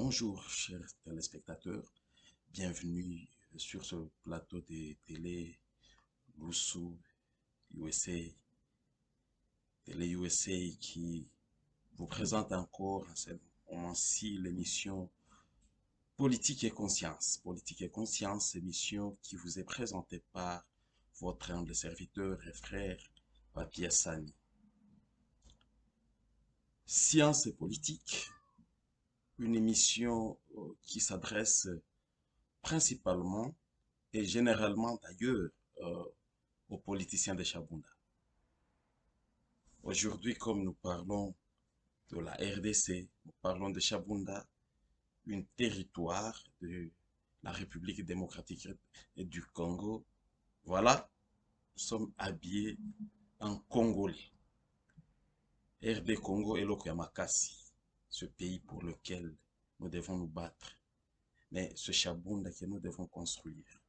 Bonjour, chers téléspectateurs. Bienvenue sur ce plateau de télé Lusu USA, télé USA qui vous présente encore en ce moment-ci l'émission Politique et Conscience. Politique et Conscience, émission qui vous est présentée par votre humble serviteur et frère Papier Sani. Science et politique, une émission qui s'adresse principalement et généralement d'ailleurs aux politiciens de Chabunda. Aujourd'hui, comme nous parlons de la RDC, nous parlons de Chabunda, un territoire de la République démocratique et du Congo. Voilà, nous sommes habillés en Congolais. RD Congo et Lokoyamakasi, ce pays pour lequel nous devons nous battre. Mais ce Chabunda que nous devons construire,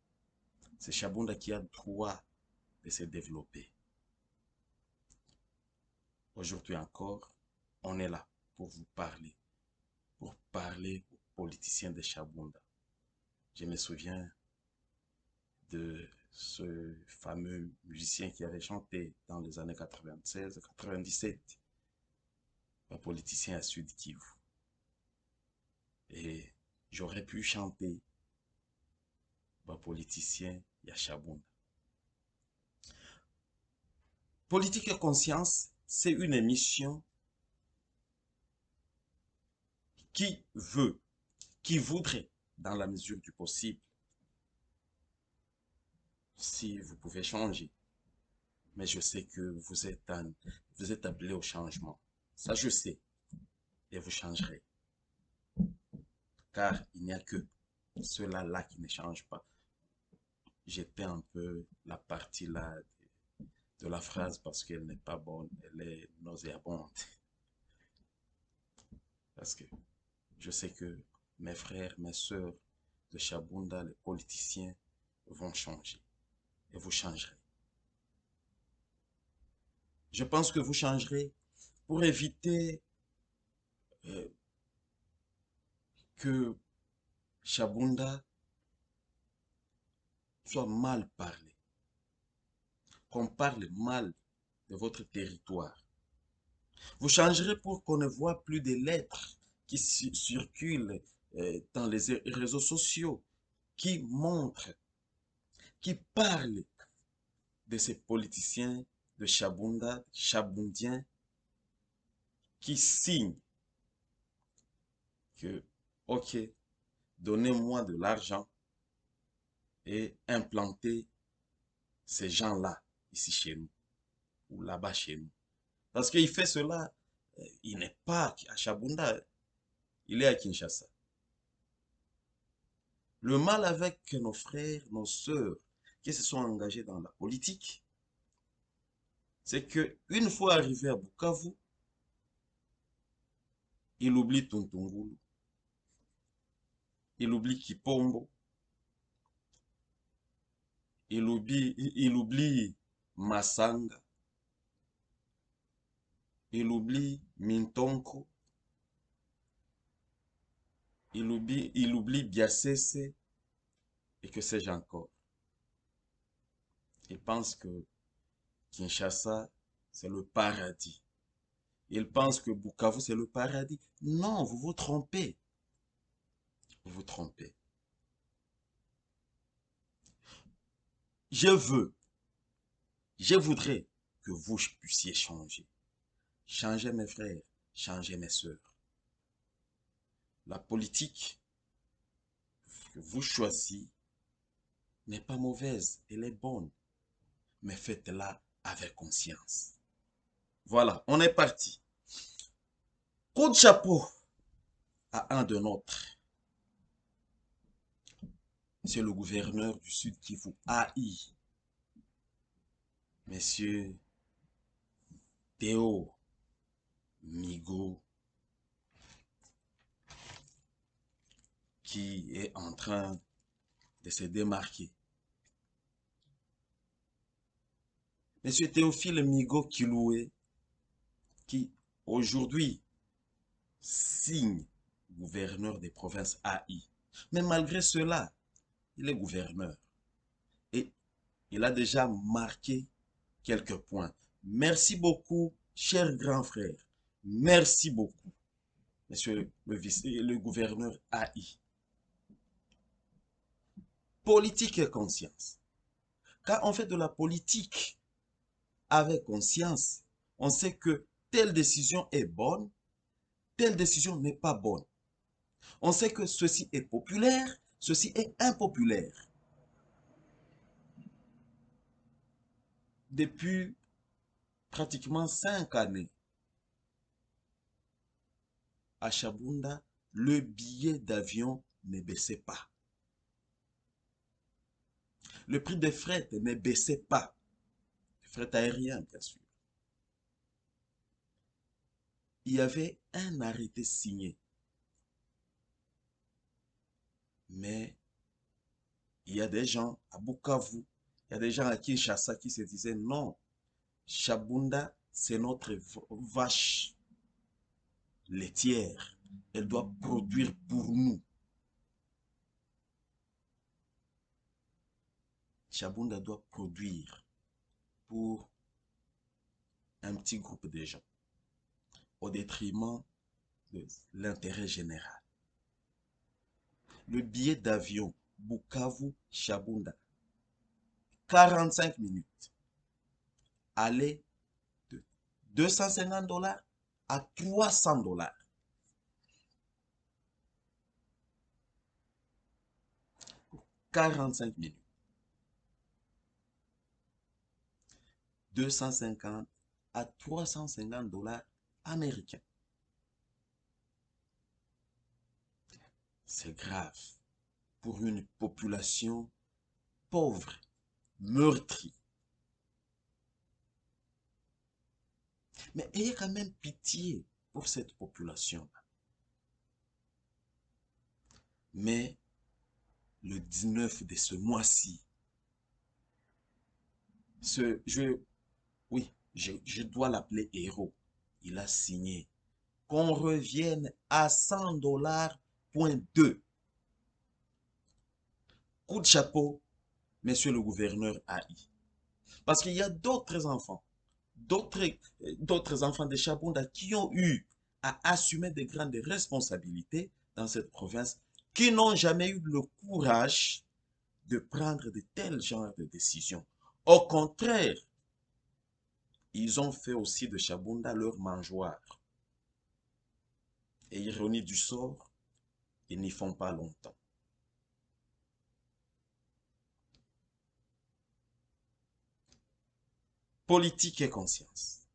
c'est Chabunda qui a droit de se développer. Aujourd'hui encore, on est là pour vous pour parler aux politiciens de Chabunda. Je me souviens de ce fameux musicien qui avait chanté dans les années 96-97, un politicien à Sud Kivu. Et j'aurais pu chanter un politicien à Chabunda. Politique et conscience, c'est une émission qui voudrait, dans la mesure du possible, si vous pouvez changer. Mais je sais que vous êtes appelé au changement. Ça, je sais. Et vous changerez. Car il n'y a que cela-là qui ne change pas. J'étais un peu la partie là de la phrase parce qu'elle n'est pas bonne. Elle est nauséabonde. Parce que je sais que mes frères, mes sœurs de Chabunda, les politiciens, vont changer. Et vous changerez. Je pense que vous changerez pour éviter euh, que Chabunda soit mal parlé, qu'on parle mal de votre territoire. Vous changerez pour qu'on ne voit plus de lettres qui circulent dans les réseaux sociaux, qui montrent, qui parlent de ces politiciens de Chabunda, Chabundiens, qui signent que, ok, donnez-moi de l'argent et implantez ces gens-là ici chez nous ou là-bas chez nous. Parce qu'il fait cela, il n'est pas à Chabunda, il est à Kinshasa. Le mal avec nos frères, nos sœurs qui se sont engagés dans la politique, c'est que une fois arrivé à Bukavu, il oublie Tuntungulu, il oublie Kipombo, il oublie Masanga, il oublie Mintonko, il oublie Biasese et que sais-je encore. Il pense que Kinshasa, c'est le paradis. Il pense que Bukavu, c'est le paradis. Non, vous vous trompez. Vous vous trompez. Je veux, je voudrais que vous puissiez changer. Changer mes frères, changer mes sœurs. La politique que vous choisissez n'est pas mauvaise, elle est bonne. Mais faites-la avec conscience. Voilà, on est parti. Coup de chapeau à un de nôtres. C'est le gouverneur du Sud qui vous haït. Monsieur Théo Migo, qui est en train de se démarquer. Monsieur Théophile Migo Kiloué, qui aujourd'hui signe gouverneur des provinces AI. Mais malgré cela, il est gouverneur. Et il a déjà marqué quelques points. Merci beaucoup, cher grand frère. Merci beaucoup, monsieur le gouverneur AI. Politique et conscience. Quand on fait de la politique avec conscience, on sait que telle décision est bonne, telle décision n'est pas bonne. On sait que ceci est populaire, ceci est impopulaire. Depuis pratiquement 5 années, à Chabunda, le billet d'avion ne baissait pas. Le prix des fret ne baissait pas. Fret aérien, bien sûr. Il y avait un arrêté signé. Mais il y a des gens à Bukavu, il y a des gens à Kinshasa qui se disaient non, Chabunda, c'est notre vache laitière. Elle doit produire pour nous. Chabunda doit produire pour un petit groupe de gens au détriment de l'intérêt général. Le billet d'avion Bukavu-Chabunda, 45 minutes, allait de 250 $ à 300 $. 45 minutes. 250 à 350 $ américains. C'est grave pour une population pauvre, meurtrie. Mais ayez quand même pitié pour cette population-là. Mais le 19 de ce mois-ci, je dois l'appeler héros. Il a signé qu'on revienne à 100 $.2. Coup de chapeau, monsieur le gouverneur AI. Parce qu'il y a d'autres enfants, d'autres enfants de Chabunda qui ont eu à assumer de grandes responsabilités dans cette province, qui n'ont jamais eu le courage de prendre de tels genres de décisions. Au contraire, ils ont fait aussi de Chabunda leur mangeoire. Et ironie du sort, ils n'y font pas longtemps. Politique et conscience.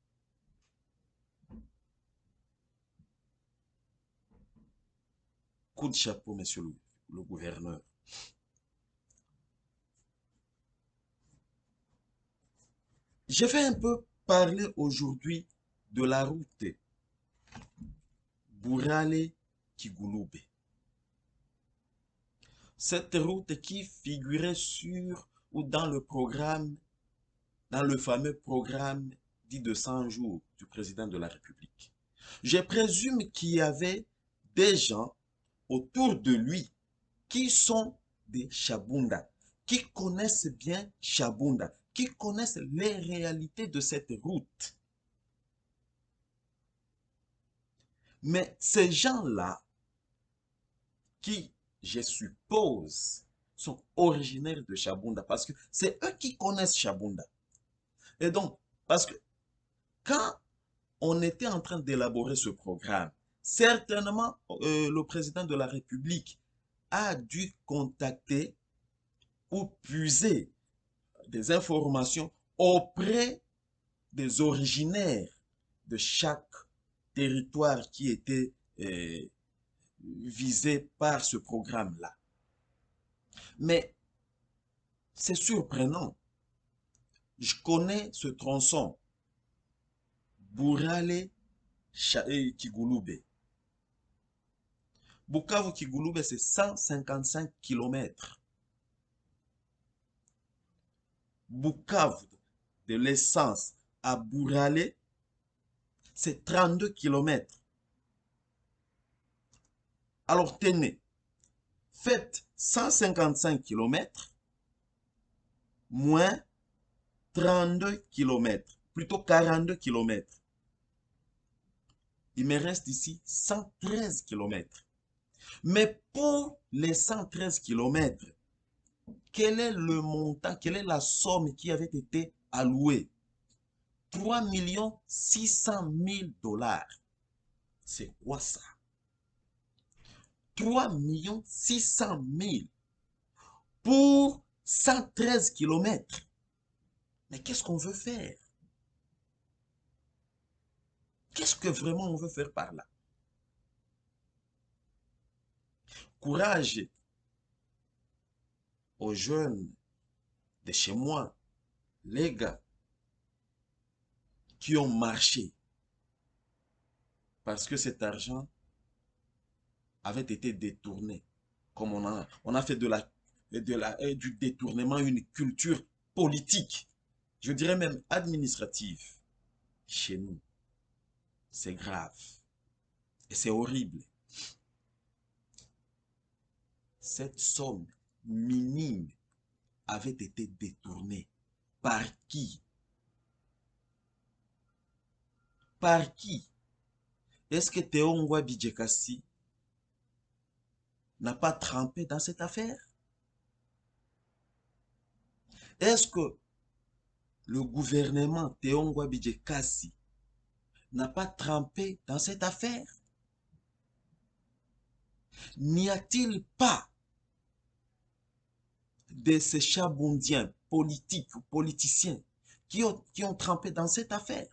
Coup de chapeau, monsieur le gouverneur. Je vais un peu parler aujourd'hui de la route Burale-Kigulube. Cette route qui figurait sur ou dans le programme, dans le fameux programme dit de 100 jours du président de la République. Je présume qu'il y avait des gens autour de lui qui sont des Chabunda, qui connaissent bien Chabunda, qui connaissent les réalités de cette route. Mais ces gens-là, qui, je suppose, sont originaires de Chabunda, parce que c'est eux qui connaissent Chabunda. Et donc, parce que quand on était en train d'élaborer ce programme, certainement le président de la République a dû contacter ou puiser des informations auprès des originaires de chaque territoire qui était visé par ce programme-là. Mais c'est surprenant. Je connais ce tronçon, Burale-Kigulube. Bukavu-Kigulube, c'est 155 km. Bukavu, de l'essence à Burale, c'est 32 km. Alors tenez, faites 155 km moins 32 km, plutôt 42 km. Il me reste ici 113 km. Mais pour les 113 km, quel est le montant, quelle est la somme qui avait été allouée? 3 600 000 $. C'est quoi ça? 3 600 000 pour 113 km. Mais qu'est-ce qu'on veut faire? Qu'est-ce que vraiment on veut faire par là? Courage aux jeunes de chez moi, les gars qui ont marché parce que cet argent avait été détourné. Comme on a fait du détournement une culture politique, je dirais même administrative. Chez nous, c'est grave et c'est horrible. Cette somme minime avait été détournée. Par qui? Par qui? Est-ce que Théo Ngwabi Djekassi n'a pas trempé dans cette affaire? Est-ce que le gouvernement Théo Ngwabi Djekassi n'a pas trempé dans cette affaire? N'y a-t-il pas de ces chabondiens politiques ou politiciens qui ont trempé dans cette affaire?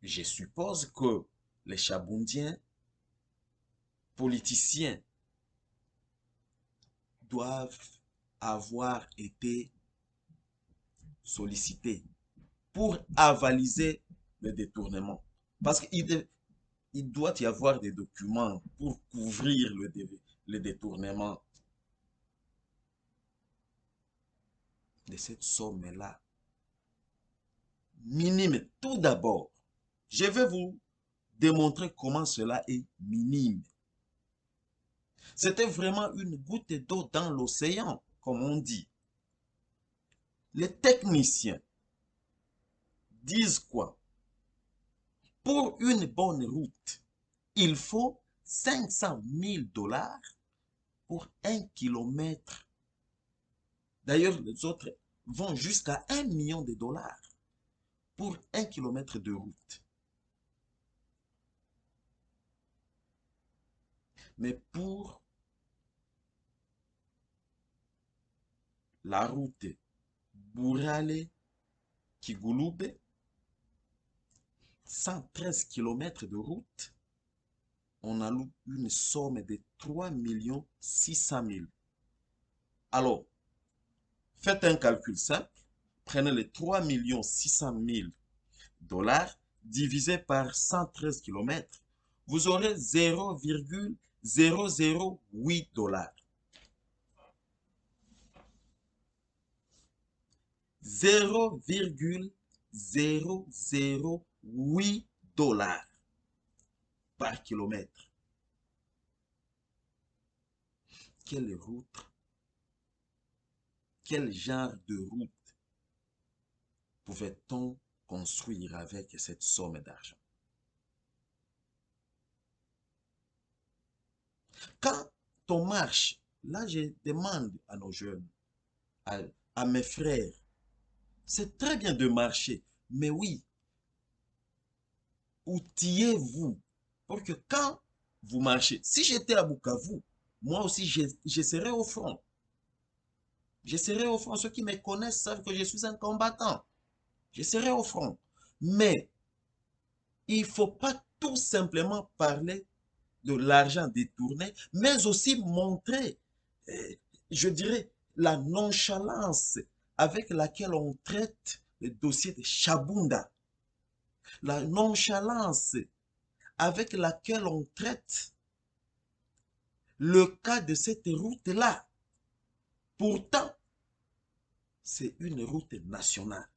Je suppose que les chabondiens politiciens doivent avoir été sollicités pour avaliser le détournement. Parce qu'il doit y avoir des documents pour couvrir le détournement de cette somme-là. Minime. Tout d'abord, je vais vous démontrer comment cela est minime. C'était vraiment une goutte d'eau dans l'océan, comme on dit. Les techniciens disent quoi? Pour une bonne route, il faut 500 000 $ pour 1 km. D'ailleurs, les autres vont jusqu'à 1 million de dollars pour 1 km de route. Mais pour la route Bourale-Kigouloube, 113 km de route, on alloue une somme de 3 600 000 $. Alors, faites un calcul simple. Prenez les 3 600 000 $ divisé par 113 km. Vous aurez 0,008 $. 0,008 $ par kilomètre. Quelle route, quel genre de route pouvait-on construire avec cette somme d'argent? Quand on marche, là je demande à nos jeunes, à, à mes frères, c'est très bien de marcher, mais oui, outillez-vous pour que quand vous marchez, si j'étais à Bukavu, moi aussi je serais au front. Je serai au front. Ceux qui me connaissent savent que je suis un combattant. Je serai au front. Mais il ne faut pas tout simplement parler de l'argent détourné, mais aussi montrer, je dirais, la nonchalance avec laquelle on traite le dossier de Chabunda. La nonchalance avec laquelle on traite le cas de cette route-là. Pourtant, c'est une route nationale.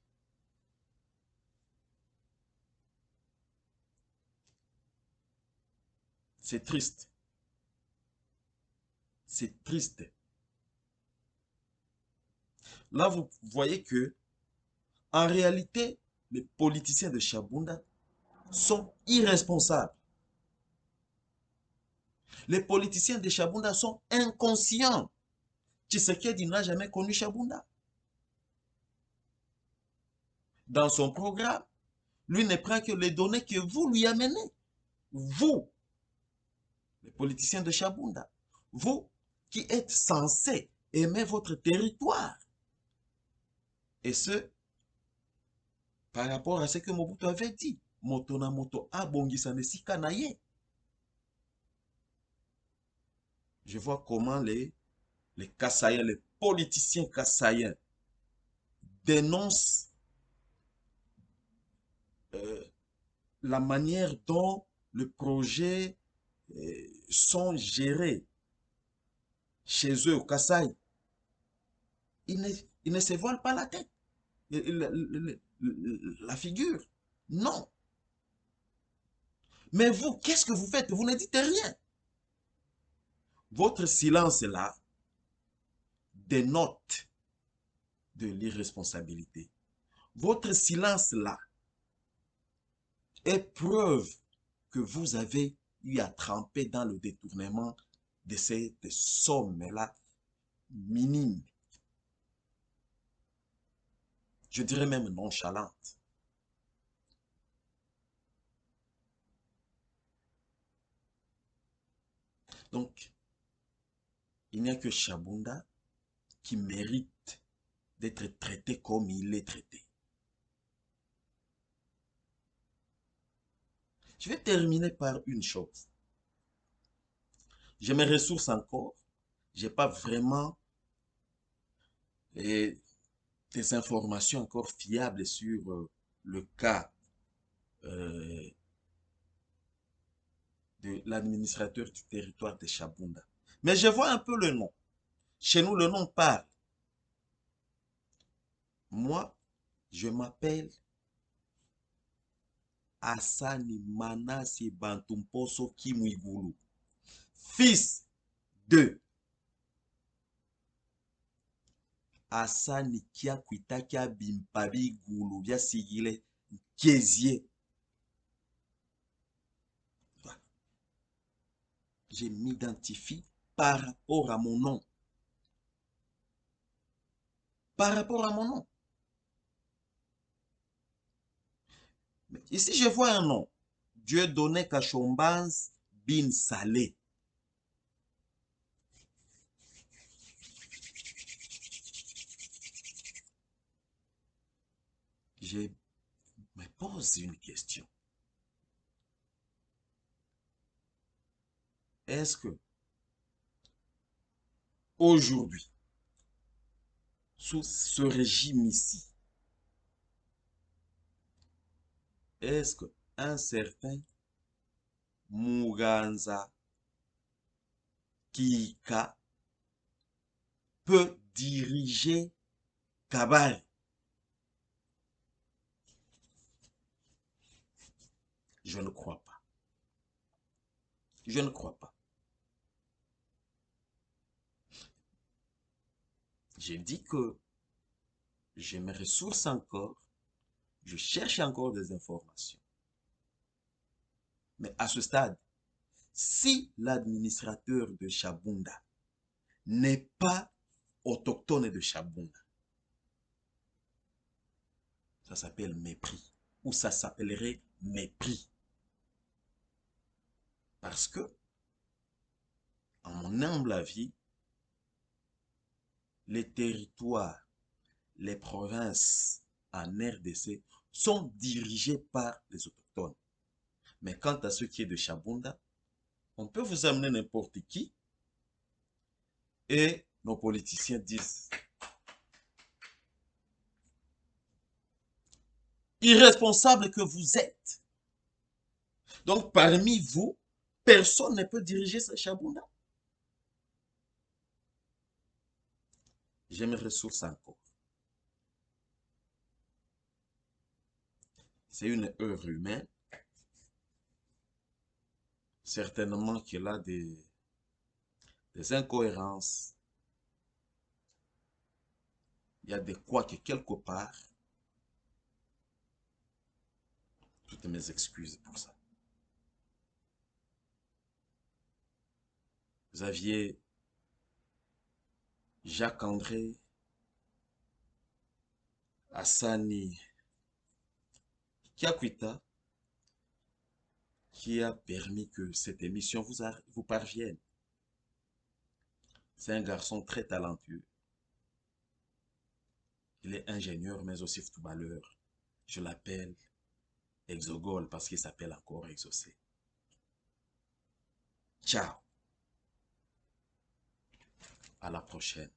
C'est triste. C'est triste. Là, vous voyez que, en réalité, les politiciens de Chabunda sont irresponsables. Les politiciens de Chabunda sont inconscients. Tshisekedi n'a jamais connu Chabunda. Dans son programme, lui ne prend que les données que vous lui amenez. Vous, les politiciens de Chabunda, vous qui êtes censés aimer votre territoire. Et ce, par rapport à ce que Mobutu avait dit. Moto na moto abongisa nesika na ye. Je vois comment les Kassaïens, les politiciens kassaïens dénoncent la manière dont le projet sont gérés chez eux au Kassai. Ils ne se voilent pas la tête, la figure. Non. Mais vous, qu'est-ce que vous faites? Vous ne dites rien. Votre silence là dénote de l'irresponsabilité. Votre silence là est preuve que vous avez eu à tremper dans le détournement de ces sommes-là minimes. Je dirais même nonchalantes. Donc, il n'y a que Chabunda qui mérite d'être traité comme il est traité. Je vais terminer par une chose. J'ai mes ressources encore. Je n'ai pas vraiment des informations encore fiables sur le cas de l'administrateur du territoire de Chabunda. Mais je vois un peu le nom. Chez nous, le nom parle. Moi, je m'appelle Assani Manasi Bantumposo Kimwigulu, fils de Assani Kiakwitakia Bimpabi Gulu, via Sigile Kézier. Je m'identifie par rapport à mon nom. Par rapport à mon nom. Mais ici, je vois un nom. Dieu donnait Kachombans Bin Salé. Je me pose une question. Est-ce que aujourd'hui, sous ce régime ici, est-ce qu'un certain Muganza Kika peut diriger Kabal? Je ne crois pas. Je ne crois pas. J'ai dit que j'ai mes ressources encore, je cherche encore des informations. Mais à ce stade, si l'administrateur de Chabunda n'est pas autochtone de Chabunda, ça s'appelle mépris, ou ça s'appellerait mépris. Parce que, en mon humble avis, les territoires, les provinces en RDC sont dirigées par les autochtones. Mais quant à ce qui est de Chabunda, on peut vous amener n'importe qui et nos politiciens disent irresponsable que vous êtes. Donc parmi vous, personne ne peut diriger ce Chabunda. J'ai mes ressources encore. C'est une œuvre humaine. Certainement qu'il a des des incohérences, il y a des couacs quelque part. Toutes mes excuses pour ça. Vous aviez Jacques-André, Hassani Kiakwita, qui a permis que cette émission vous parvienne. C'est un garçon très talentueux. Il est ingénieur, mais aussi footballeur. Je l'appelle Exogol parce qu'il s'appelle encore Exaucé. Ciao. À la prochaine.